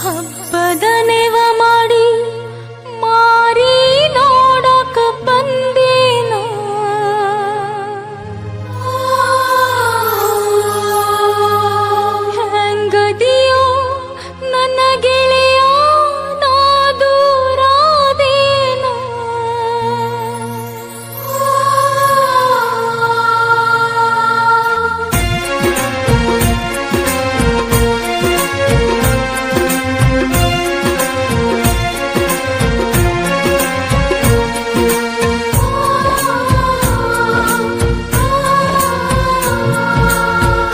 ಹಬ್ಬದ ನೆವ ಮಾಡಿ ಮಾರಿ ನೋಡಕ ಬಂದೇನ ಹೆಂಗದಿಯೋ ನನ್ನ ಗೆಳೆಯ ನಾ ದೂರಾದೇನ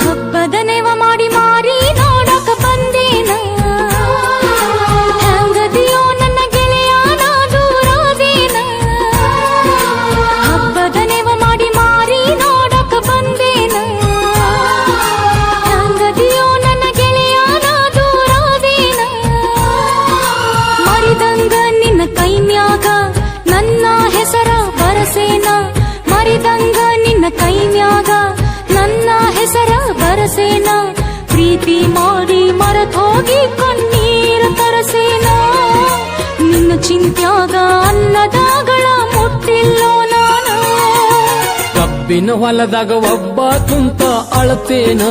ಹಬ್ಬದ ನೆವ ಮಾಡಿ ಮಾರಿ ನೋಡಕ ಬಂದೇನ ಹೆಂಗದಿಯೋ ನನ್ನ ಗೆಳೆಯ ನಾ ದೂರಾದೇನ ಹಬ್ಬದ ನೆವ ಮಾಡಿ ಮಾರಿ ನೋಡಕ ಬಂದೇನ ಹೆಂಗದಿಯೋ ನನ್ನ ಗೆಳೆಯ ನಾ ದೂರಾದೇನ ಮರಿದಂಗ ನಿನ್ನ ಕೈ ಮ್ಯಾಗ ನನ್ನ ಹೆಸರ ಬರಸೇನ ಮರಿದಂಗ ನಿನ್ನ ಕೈ ಮ್ಯಾಗ ನನ್ನ ಹೆಸರ ಬರಸೇನ ಪ್ರೀತಿ ಮಾಡಿ ಮರೆತ್ ಹೋಗಿ ಕಣ್ಣೀರ ತರಸೇನ ನಿನ್ನ ಚಿಂತ್ಯಾಗ ಅನ್ನದಾಗಳ ಮುಟ್ಟಿಲ್ಲೋ ನಾನು ಕಬ್ಬಿನ ಹೊಲದಾಗ ಒಬ್ಬ ಕುಂತ ಅಳತೇನ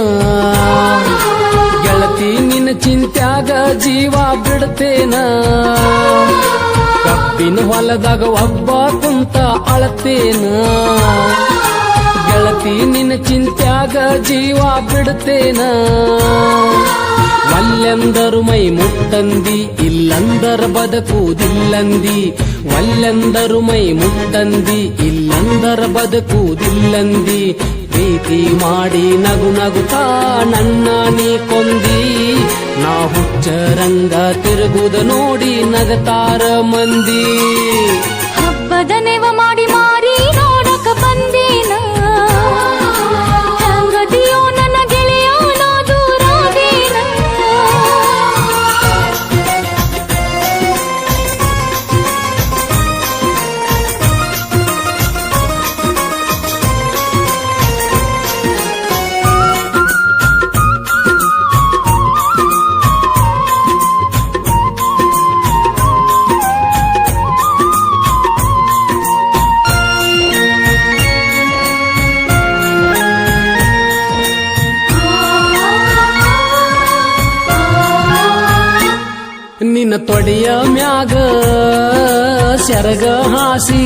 ಗೆಳತಿ ನಿನ್ನ ಚಿಂತ್ಯಾಗ ಜೀವ ಬಿಡ್ತೇನ ಕಬ್ಬಿನ ಹೊಲದಾಗ ಒಬ್ಬ ಕುಂತ ಅಳತೇನ ಗೆಳತಿ ನಿನ್ನ ಚಿಂತ್ಯಾಗ ಜೀವ ಬಿಡ್ತೇನ ಒಲ್ಲೆಂದರು ಮೈ ಮುಟ್ಟಂದಿ ಇಲ್ಲಂದರ ಬದುಕುವುದಿಲ್ಲಂದಿ ಒಲ್ಲೆಂದರು ಮೈ ಮುಟ್ಟಂದಿ ಇಲ್ಲಂದರ ಬದುಕುವುದಿಲ್ಲಂದಿ ಪ್ರೀತಿ ಮಾಡಿ ನಗು ನಗುತ್ತಾ ನನ್ನ ನೀ ಕೊಂದಿ ನಾ ಹುಚ್ಚರಂಗ ತಿರುಗುದ ನೋಡಿ ನಗತಾರ ಮಂದಿ ಹಬ್ಬದ ನೆವ ಮಾಡಿ ಮಾರಿ ನೋಡಕ ಬಂದೇನ ಹೆಂಗದಿಯೋ ನನ್ನ ಗೆಳೆಯ ನಾ ದೂರಾದೇನ ನಿನ್ನ ತೊಡೆಯ ಮ್ಯಾಗ ಸೆರಗ ಹಾಸಿ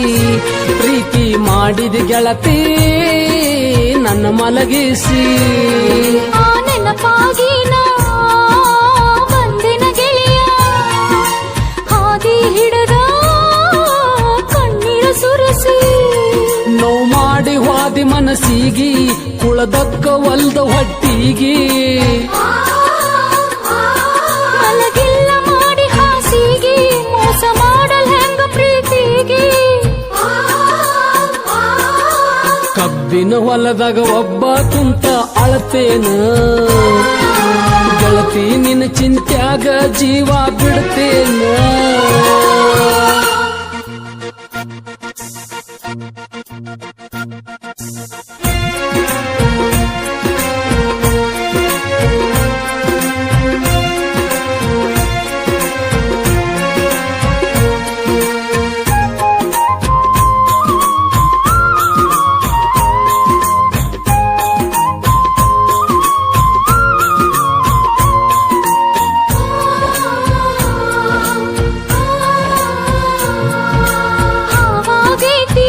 ಪ್ರೀತಿ ಮಾಡಿದ ಗೆಳತಿ ನನ್ನ ಮಲಗಿಸಿ ಆ ನೆನಪಾಗಿ ನಾ ಬಂದಿನ ಗೆಳೆಯ ಹಾದಿ ಹಿಡದ ಕಣ್ಣೀರ ಸುರಿಸಿ ನೋವು ಮಾಡಿ ಹೋದಿ ಮನಸ್ಸಿಗಿ ಕುಳದಕ್ಕ ಒಲ್ದ ಹೊಟ್ಟಿಗಿ ಮಲಗಿಲ್ಲ ಮಾಡಿ ಹಾಸಿಗೆ ಮೋಸ ಮಾಡಲ್ ಹೆಂಗ ಪ್ರೀತಿಗೆ ಕಬ್ಬಿನ ಹೊಲದಾಗ ಒಬ್ಬ ಕುಂತ ಅಳತೇನ ಗೆಳತಿ ನಿನ್ನ ಚಿಂತ್ಯಾಗ ಜೀವ ಬಿಡ್ತೇನ ಹಾವಾಗೈತಿ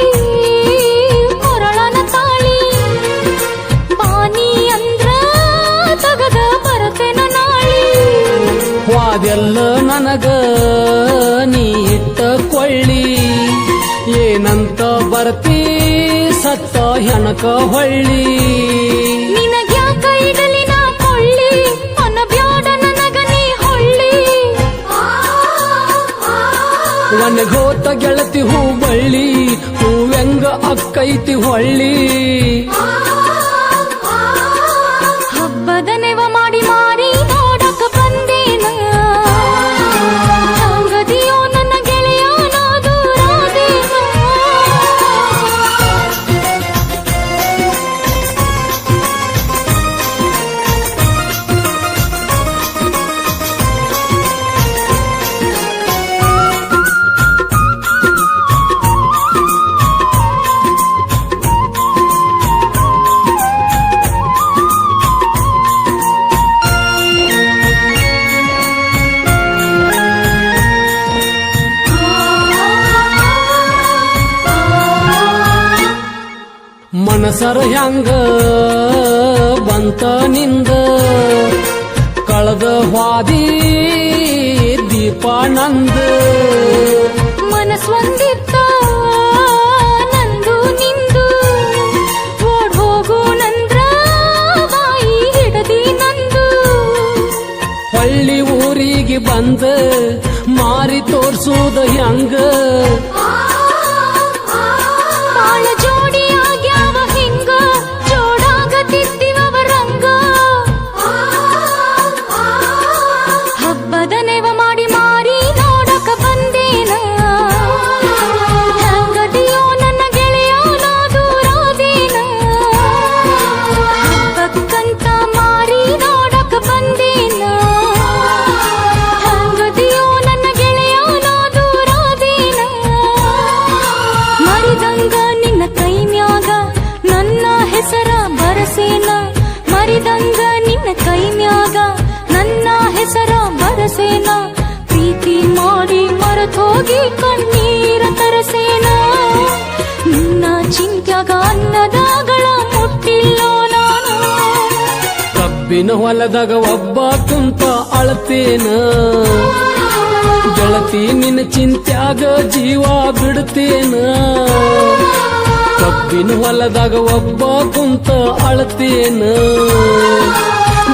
ಕೊರಳನ ತಾಳಿ ಬಾನಿ ಅಂದ್ರ ತಗದ ಬರತೆನ ನಾಳಿ ವಾದೆಲ್ಲ ನನಗ ನೀ ಇಟ್ಟ ಕೊಳ್ಳಿ ಏನಂತ ಬರ್ತೀ ಸತ್ತ ಹೆಣಕ ಹೊಳ್ಳಿ ನಿನಗ್ಯಾಕ ಇಡಲಿ ನಾ ಕೊಳ್ಳಿ ಅನಬ್ಯಾಡ ನನಗ ನೀ ಹೊಳ್ಳಿ ಒಣಗೋತ ಗೆಳತಿ ಹೂ ಬಳ್ಳಿ ಹೂವೆಂಗ ಅಕ್ಕೈತಿ ಹೊಳ್ಳಿ ಹಬ್ಬದ ನೆವ ಮಾಡಿ ಮಾರಿ ನೋಡಕ ಬಂದೇನ ಹೆಂಗದಿಯೋ ನನ್ನ ಗೆಳೆಯ ನಾ ದೂರಾದೇನ ಹೆಸರ ಹೆಂಗ ಬಂತ ನಿಂದ ಕಳೆದ ಹಾದಿ ದೀಪಾನಂದ ಮನಸ್ಸೊಂದಿತ್ತ ನಂದು ನಿಂದು ಓಡ್ ಹೋಗು ನಂದ್ರ ಬಾಯಿ ಹಿಡದಿ ನಂದು ಹಳ್ಳಿ ಊರಿಗೆ ಬಂದ ಮಾರಿ ತೋರ್ಸುದ ಹೆಂಗ ಬಾಳ ಜೋಡಿ ಆಗ್ಯಾವ ಹಿಂಗ ಜೋಡಾಗತಿದ್ದಿವ ರಂಗ ಹಬ್ಬದ ನೆವ ಮಾಡಿ ಮಾರಿ ನೋಡಕ ಬಂದೇನ ಹೆಂಗದಿಯೋ ನನ್ನ ಗೆಳೆಯ ನಾ ದೂರಾದೇನ ಹಬ್ಬಕ್ಕಂತ ಮಾರಿ ನೋಡಕ ಬಂದೇನ ಹೆಂಗದಿಯೋ ನನ್ನ ಗೆಳೆಯ ನಾ ದೂರಾದೇನ ಮರಿದಂಗ ನಿನ್ನ ಕೈ ಮ್ಯಾಗ ನನ್ನ ಹೆಸರ ಬರಸೇನ ಮರಿದಂಗ ನಿನ್ನ ಕೈ ಮ್ಯಾಗ ನನ್ನ ಹೆಸರ ಬರಸೇನ ಪ್ರೀತಿ ಮಾಡಿ ಮರೆತೋಗಿ ಕಣ್ಣೀರ ತರಸೇನ ನಿನ್ನ ಚಿಂತ್ಯಾಗ ಅನ್ನದಾಗಳ ಮುಟ್ಟಿಲ್ಲೋ ನಾನು ಕಬ್ಬಿನ ಹೊಲದಾಗ ಒಬ್ಬ ಕುಂತ ಅಳತೇನ ಗೆಳತಿ ನಿನ್ನ ಚಿಂತ್ಯಾಗ ಜೀವ ಬಿಡ್ತೇನ ಕಬ್ಬಿನ ಹೊಲದಾಗ ಒಬ್ಬ ಕುಂತ ಅಳತೇನ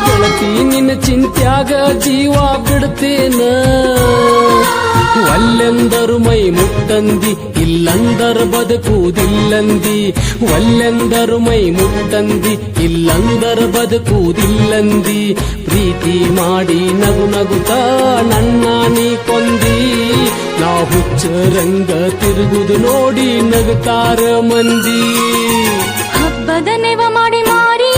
ಗೆಳತಿ ನಿನ್ನ ಚಿಂತ್ಯಾಗ ಜೀವ ಬಿಡ್ತೇನ ಒಲ್ಲೆಂದರು ಮೈ ಮುಟ್ಟಂದಿ ಇಲ್ಲಂದರ ಬದುಕುವುದಿಲ್ಲಂದಿ ಒಲ್ಲೆಂದರು ಮೈ ಮುಟ್ಟಂದಿ ಇಲ್ಲಂದರ ಬದುಕುವುದಿಲ್ಲಂದಿ ಪ್ರೀತಿ ಮಾಡಿ ನಗು ನಗುತ್ತ ನನ್ನ ನೀ ಕೊಂದಿ ನಾ ಹುಚ್ಚರಂಗ ತಿರುಗುದು ನೋಡಿ ನಗುತ್ತಾರ ಮಂದಿ ಹಬ್ಬದ ನೆವ ಮಾಡಿ ಮಾರಿ